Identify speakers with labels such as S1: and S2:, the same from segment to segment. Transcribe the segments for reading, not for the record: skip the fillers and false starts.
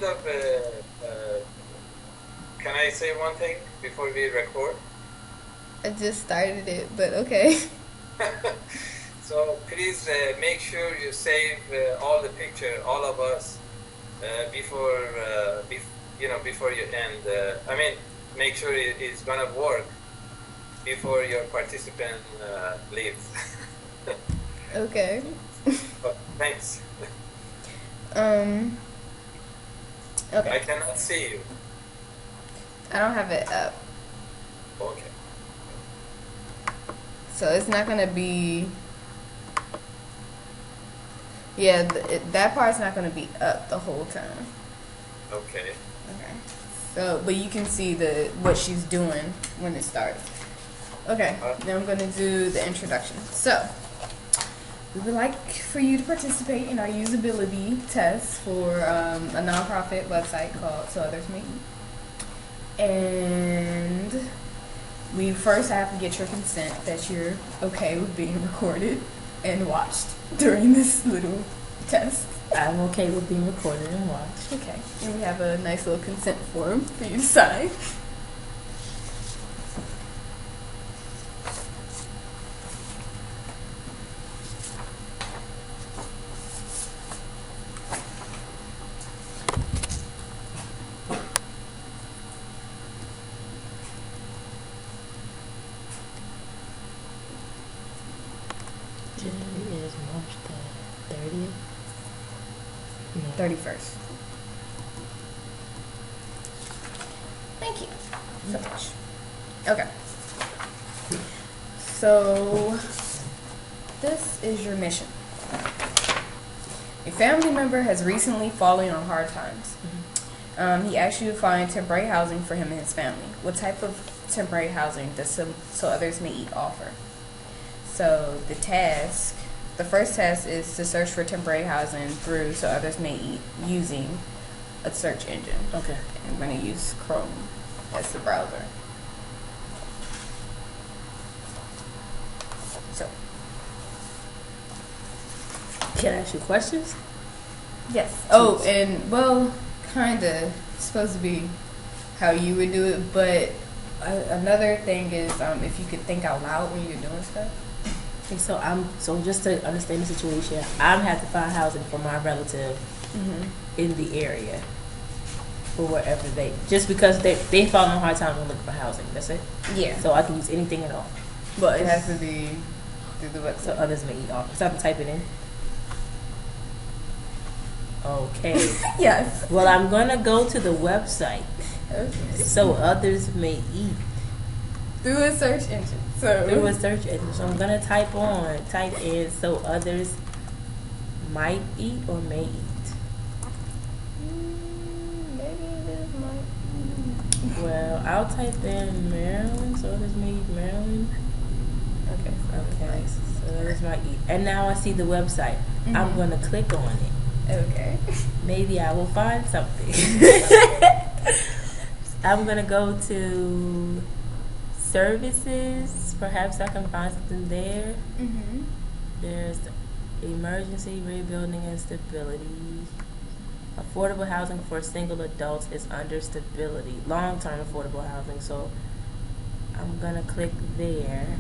S1: kind of, can I say one thing before we record?
S2: I just started it, but okay.
S1: So please make sure you save all the picture, all of us, before, before you end. I mean, make sure it's gonna work before your participant leaves.
S2: Okay.
S1: But thanks.
S2: Um. Okay.
S1: I cannot see you.
S2: I don't have it up,
S1: Okay.
S2: so it's not gonna be. Yeah, that part's not gonna be up the whole time.
S1: Okay.
S2: Okay. So, but you can see what she's doing when it starts. Okay. Now I'm gonna do the introduction. So, we would like for you to participate in our usability test for a nonprofit website called So Others May Eat. And we first have to get your consent that you're okay with being recorded and watched during this little test.
S3: I'm okay with being recorded and watched.
S2: Okay. And we have a nice little consent form for you to sign.
S3: Today is March the 30th. No.
S2: 31st. Thank you so much. Okay. So, this is your mission. A family member has recently fallen on hard times. He asked you to find temporary housing for him and his family. What type of temporary housing does So Others May Eat offer? So the first task is to search for temporary housing through So Others May Eat using a search engine.
S3: Okay.
S2: I'm going to use Chrome as the browser. So,
S3: Can I ask you questions?
S2: yes. Oh, and well, kind of supposed to be how you would do it, but another thing is if you could think out loud when you're doing stuff.
S3: Okay, so just to understand the situation, I'm have to find housing for my relative in the area for wherever just because they fall on hard times and looking for housing. That's it.
S2: Yeah.
S3: So I can use anything at all.
S2: But it has to be through the website.
S3: So Others May Eat offer. So I have to type it in. Okay.
S2: Yes.
S3: Well, I'm gonna go to the website.
S2: Okay.
S3: So Others May Eat.
S2: Through a search engine. So
S3: Through a search engine. So I'm gonna type in So Others Might Eat or May Eat.
S2: Maybe it is my.
S3: Well, I'll type in Maryland. So Others May Eat Maryland.
S2: Okay.
S3: Okay. So Others Might Eat. And now I see the website. I'm gonna click on it.
S2: Okay.
S3: Maybe I will find something. I'm gonna go to services. Perhaps I can find something there. There's emergency rebuilding and stability. Affordable housing for single adults is under stability. Long-term affordable housing. So I'm gonna click there.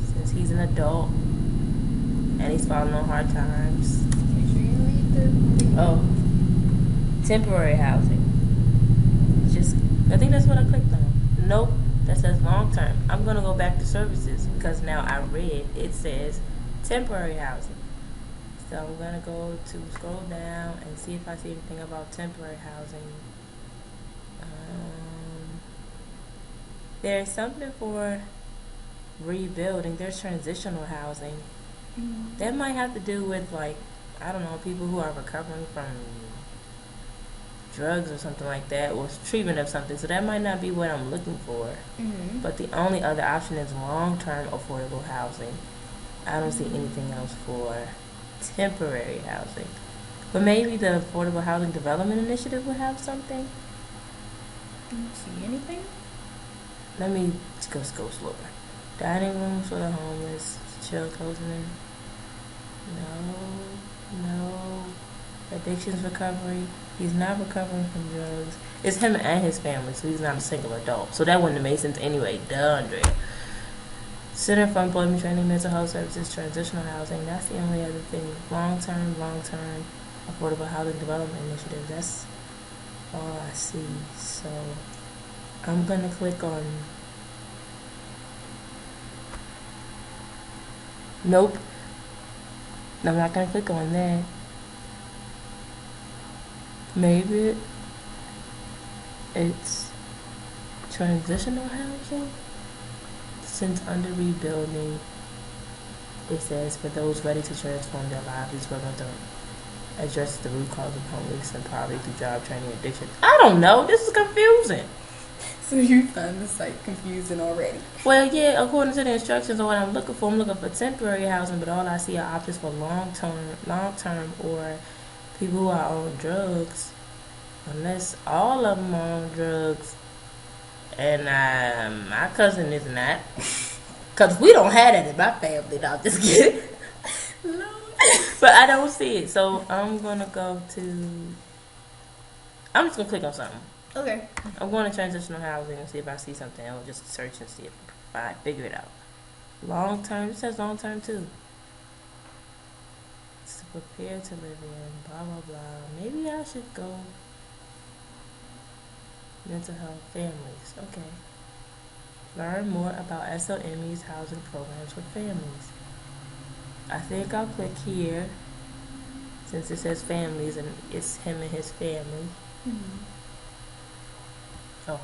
S3: Since he's an adult and he's falling on hard times.
S2: Make sure you read the thing.
S3: Oh, temporary housing. I think that's what I clicked on. Nope, that says long term. I'm gonna go back to services because now I read it says temporary housing. So I'm gonna go to scroll down and see if I see anything about temporary housing. There's something for rebuilding. There's transitional housing. That might have to do with I don't know, people who are recovering from drugs or something like that, or treatment of something. So that might not be what I'm looking for. But the only other option is long-term affordable housing. I don't see anything else for temporary housing. But maybe the Affordable Housing Development Initiative would have something.
S2: Don't see anything?
S3: Let me go slower. Dining rooms for the homeless, chill closing in. No. Addictions recovery. He's not recovering from drugs. It's him and his family, so he's not a single adult. So that wouldn't have made sense anyway. Duh, Andrea. Center for Employment Training, Mental Health Services, Transitional Housing. That's the only other thing. Long-term, affordable housing development initiative. That's all I see. So I'm going to click on... Nope. I'm not going to click on that. Maybe it's transitional housing. Since under rebuilding, it says for those ready to transform their lives, these programs to address the root cause of homelessness and poverty through job training and addiction. I don't know. This is confusing.
S2: So you find the site confusing already?
S3: Well, yeah. According to the instructions on what I'm looking for temporary housing, but all I see are options for long term, or people who are on drugs. Unless all of them are on drugs. And my cousin is not. Because we don't have that in my family. No, I'm just kidding. No. But I don't see it. So I'm going to go to... I'm just going to click on something.
S2: Okay.
S3: I'm going to transitional housing and see if I see something. I'll just search and see if I figure it out. Long term. It says long term too. It's prepared to live in. Blah, blah, blah. Maybe I should go... Mental health families. Okay. Learn more about SLME's housing programs for families. I think I'll click here since it says families and it's him and his family.
S2: Mm-hmm.
S3: Oh,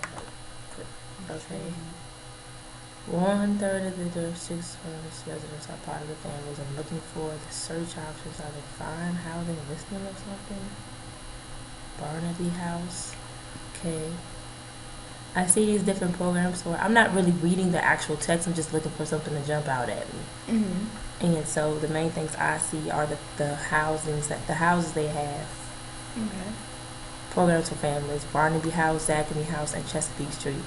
S3: okay. 1/3 of the district's residents are part of the families. I'm looking for the search options. Are they find housing listing or something? Barnaby House. Okay. I see these different programs for. I'm not really reading the actual text. I'm just looking for something to jump out at me. Mm-hmm. And so the main things I see are the houses they have.
S2: Okay.
S3: Programs for families: Barnaby House, Zachary House, and Chesapeake Street.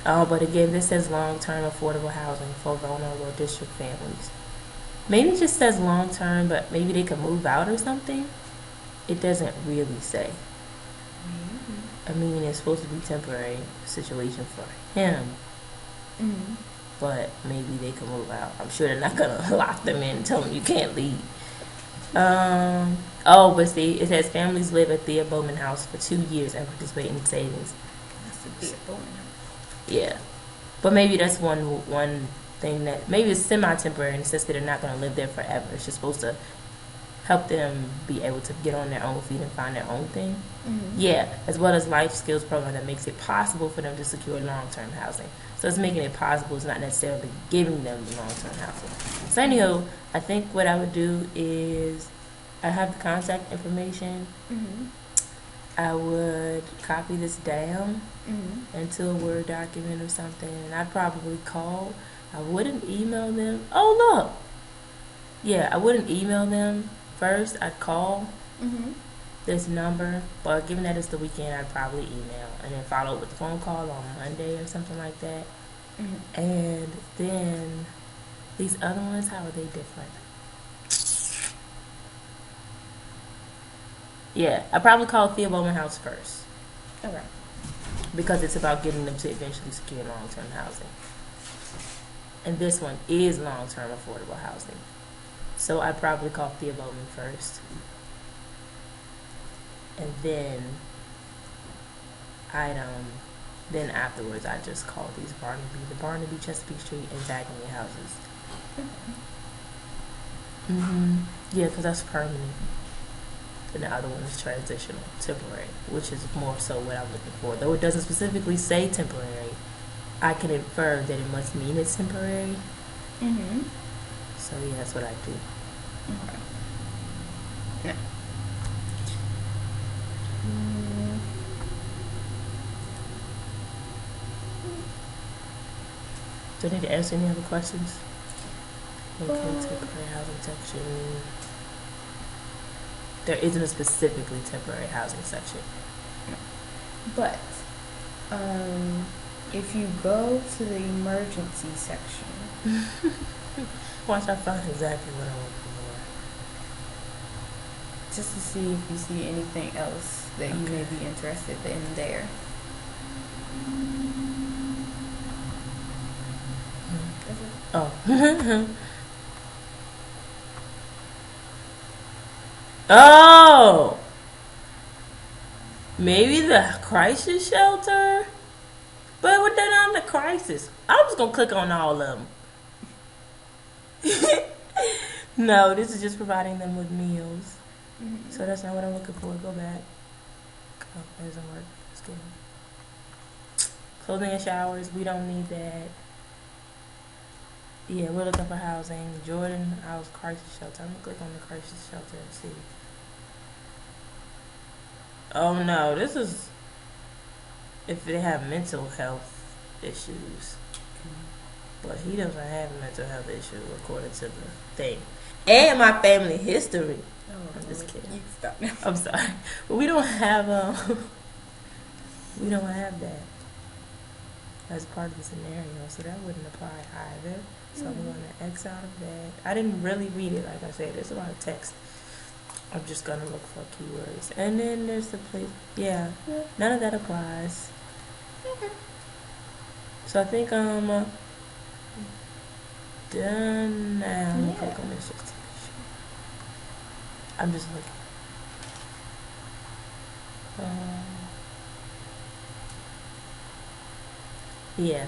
S3: But again, this says long-term affordable housing for vulnerable district families. Maybe it just says long-term, but maybe they could move out or something. It doesn't really say. I mean, it's supposed to be temporary situation for him, but maybe they can move out. I'm sure they're not gonna lock them in and tell them you can't leave. But see, it says families live at Thea Bowman House for 2 years and participate in savings.
S2: That's the Thea Bowman House.
S3: Yeah, but maybe that's one thing that maybe it's semi-temporary in the sense that they're not gonna live there forever. It's just supposed to help them be able to get on their own feet and find their own thing. Mm-hmm. Yeah, as well as life skills program that makes it possible for them to secure long-term housing. So it's making it possible. It's not necessarily giving them the long-term housing. So anyhow, I think what I would do is I have the contact information. Mm-hmm. I would copy this down into a Word document or something, and I'd probably call. I wouldn't email them. Oh, look. Yeah, I wouldn't email them. First, I'd call this number, but given that it's the weekend, I'd probably email and then follow up with a phone call on Monday or something like that. And then these other ones, how are they different? Yeah, I probably call Thea Bowman House first.
S2: Okay.
S3: Because it's about getting them to eventually secure long-term housing. And this one is long-term affordable housing. So I'd probably call Thea Bowman first. And then then afterwards I just call these the Barnaby, Chesapeake Street, and Zachary houses. Yeah, because that's permanent. And the other one is transitional, temporary, which is more so what I'm looking for. Though it doesn't specifically say temporary, I can infer that it must mean it's temporary. So yeah, that's what I do.
S2: Okay. Yeah.
S3: Do I need to answer any other questions? Okay, temporary housing section. There isn't a specifically temporary housing section.
S2: But if you go to the emergency section,
S3: watch, I find exactly what I'm looking
S2: just to see if you see anything else that you may be interested in there.
S3: Oh. Oh. Maybe the crisis shelter? But what that on the crisis? I was going to click on all of them. No, this is just providing them with meals. Mm-hmm. So that's not what I'm looking for. Go back. Oh, that doesn't work. Let's get it. Clothing and showers. We don't need that. Yeah, we're looking for housing. Jordan House Crisis Shelter. I'm going to click on the crisis shelter and see. Oh no, this is if they have mental health issues. But he doesn't have mental health issues according to the thing. And my family history.
S2: Oh,
S3: I'm just kidding.
S2: You stop now.
S3: I'm sorry. But we don't have that as part of the scenario, so that wouldn't apply either. So I'm going to X out of that. I didn't really read it, like I said. There's a lot of text. I'm just going to look for keywords. And then there's the place. Yeah. None of that applies.
S2: Okay.
S3: So I think I'm done now.
S2: Yeah.
S3: Click on this just to make sure. I'm just looking. Yeah.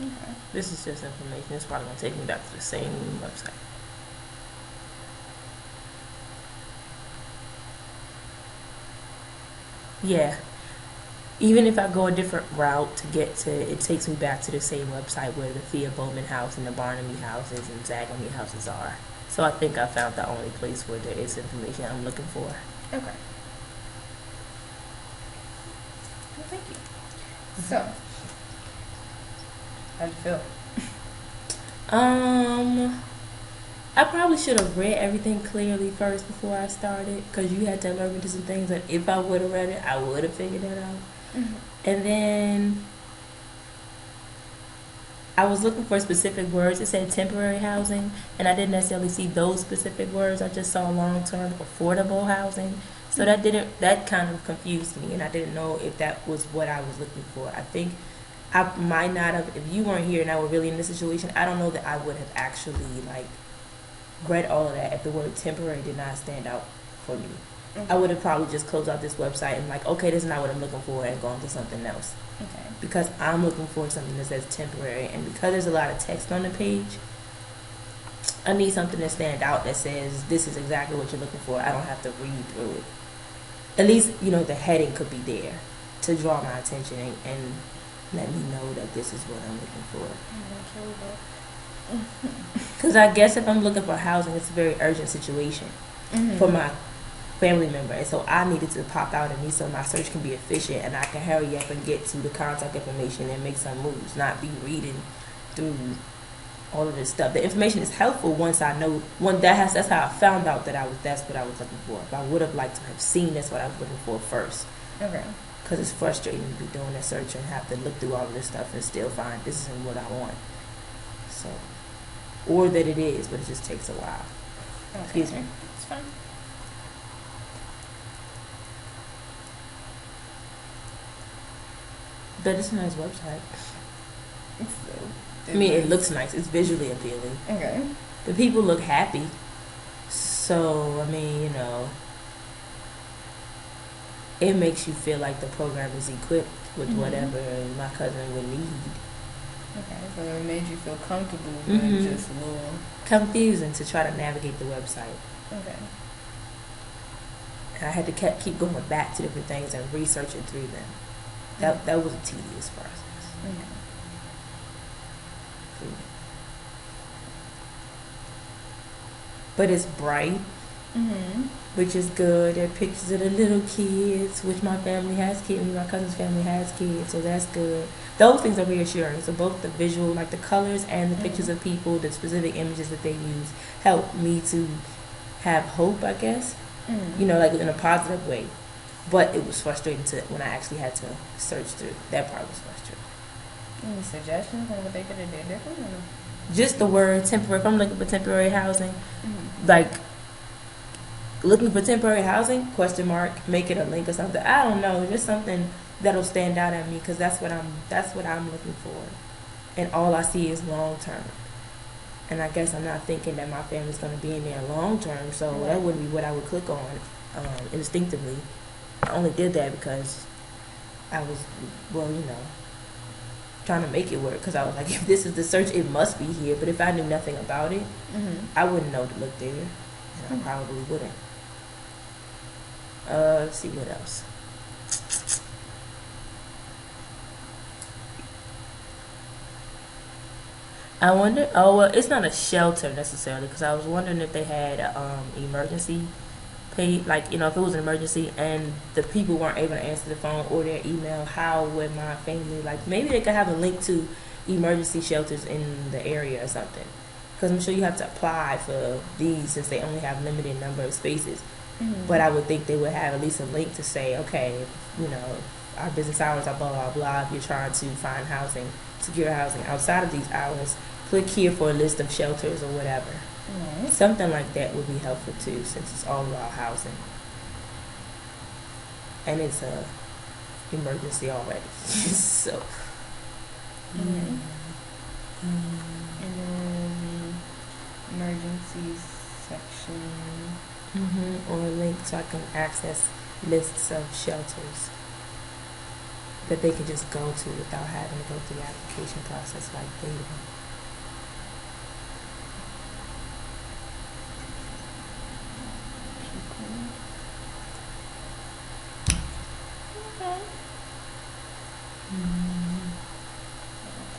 S2: Okay.
S3: This is just information. It's probably going to take me back to the same website. Yeah. Even if I go a different route to get to, it takes me back to the same website where the Thea Bowman house and the Barnaby houses and Zagamy houses are. So I think I found the only place where there is information I'm looking for.
S2: Okay. Well, thank you. So, how'd you feel?
S3: I probably should have read everything clearly first before I started, because you had to alert me to some things that if I would have read it, I would have figured that out. Mm-hmm. And then I was looking for specific words. It said temporary housing, and I didn't necessarily see those specific words. I just saw long-term affordable housing. So that kind of confused me, and I didn't know if that was what I was looking for. I think I might not have, if you weren't here and I were really in this situation, I don't know that I would have actually read all of that if the word temporary did not stand out for me. Okay. I would have probably just closed out this website and okay, this is not what I'm looking for, and gone to something else. Okay. Because I'm looking for something that says temporary, and because there's a lot of text on the page, I need something to stand out that says this is exactly what you're looking for. I don't have to read through it. At least, the heading could be there to draw my attention and let me know that this is what I'm looking for. Because I guess if I'm looking for housing, it's a very urgent situation for my family member. And so I needed to pop out at me so my search can be efficient and I can hurry up and get to the contact information and make some moves, not be reading through all of this stuff. The information is helpful once I know. That's how I found out that's what I was looking for. If I would have liked to have seen that's what I was looking for first. Okay. Because it's frustrating to be doing that search and have to look through all of this stuff and still find this isn't what I want. So, or that it is, but it just takes a while. Okay. Excuse me.
S2: It's fine.
S3: But it's a nice website. It looks nice. It's visually appealing.
S2: Okay.
S3: The people look happy. So, it makes you feel like the program is equipped with whatever my cousin would need.
S2: Okay, so it made you feel comfortable, but just a little
S3: confusing to try to navigate the website.
S2: Okay.
S3: And I had to keep going back to different things and researching through them. That was a tedious process.
S2: Okay.
S3: But it's bright, which is good. There are pictures of the little kids, which my family has kids. My cousin's family has kids, so that's good. Those things are reassuring. So both the visual, the colors, and the pictures of people, the specific images that they use, help me to have hope, I guess. In a positive way. But it was frustrating when I actually had to search through. That part was frustrating.
S2: Any suggestions on what they could have done different?
S3: Just the word temporary. If I'm looking for temporary housing, looking for temporary housing, question mark, make it a link or something. I don't know, just something that'll stand out at me, because that's what I'm looking for, and all I see is long term. And I guess I'm not thinking that my family's going to be in there long term, so that wouldn't be what I would click on instinctively. I only did that because I was, trying to make it work, because I was like, if this is the search, it must be here. But if I knew nothing about it, I wouldn't know to look there, and I probably wouldn't. Let's see what else. I wonder. Oh well, it's not a shelter necessarily, because I was wondering if they had emergency pay, like if it was an emergency and the people weren't able to answer the phone or their email, how would my family, like, maybe they could have a link to emergency shelters in the area or something, because I'm sure you have to apply for these since they only have limited number of spaces. But I would think they would have at least a link to say, okay, our business hours are blah blah blah. If you're trying to find housing, secure housing outside of these hours, click here for a list of shelters or whatever. Something like that would be helpful too, since it's all about housing, and it's a emergency already. So,
S2: And then emergencies section.
S3: Or a link so I can access lists of shelters that they can just go to without having to go through the application process like they do.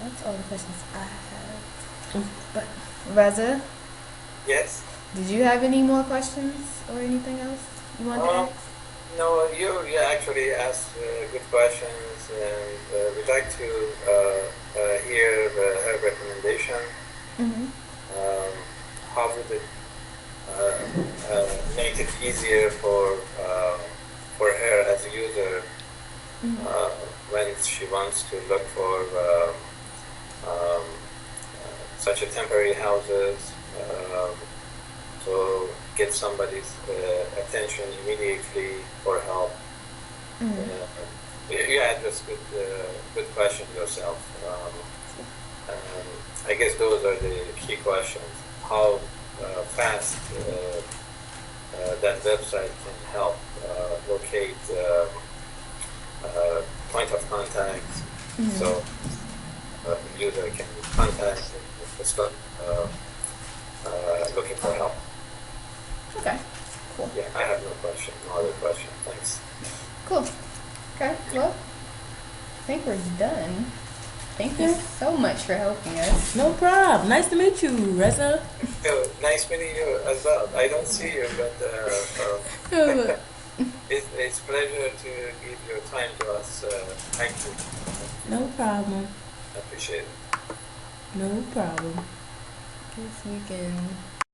S2: That's all the questions I have. But Reza,
S1: Yes.
S2: did you have any more questions or anything else you wanted to ask?
S1: No, you actually asked good questions, and we'd like to hear her recommendation. How would it make it easier for her as a user when she wants to look for such a temporary houses, so get somebody's attention immediately for help. You address good question yourself. I guess those are the key questions. How fast that website can help locate point of contact, so user can contact and start looking for help.
S2: Okay, cool.
S1: Yeah, I have no other question. Thanks.
S2: Cool. Okay, well, I think we're done. Thank you so much for helping us.
S3: No problem. Nice to meet you, Reza.
S1: Nice meeting you as well. I don't see you, but it's a pleasure to give your time to us. Thank you.
S3: No problem.
S1: I appreciate it.
S3: No problem.
S2: Guess we can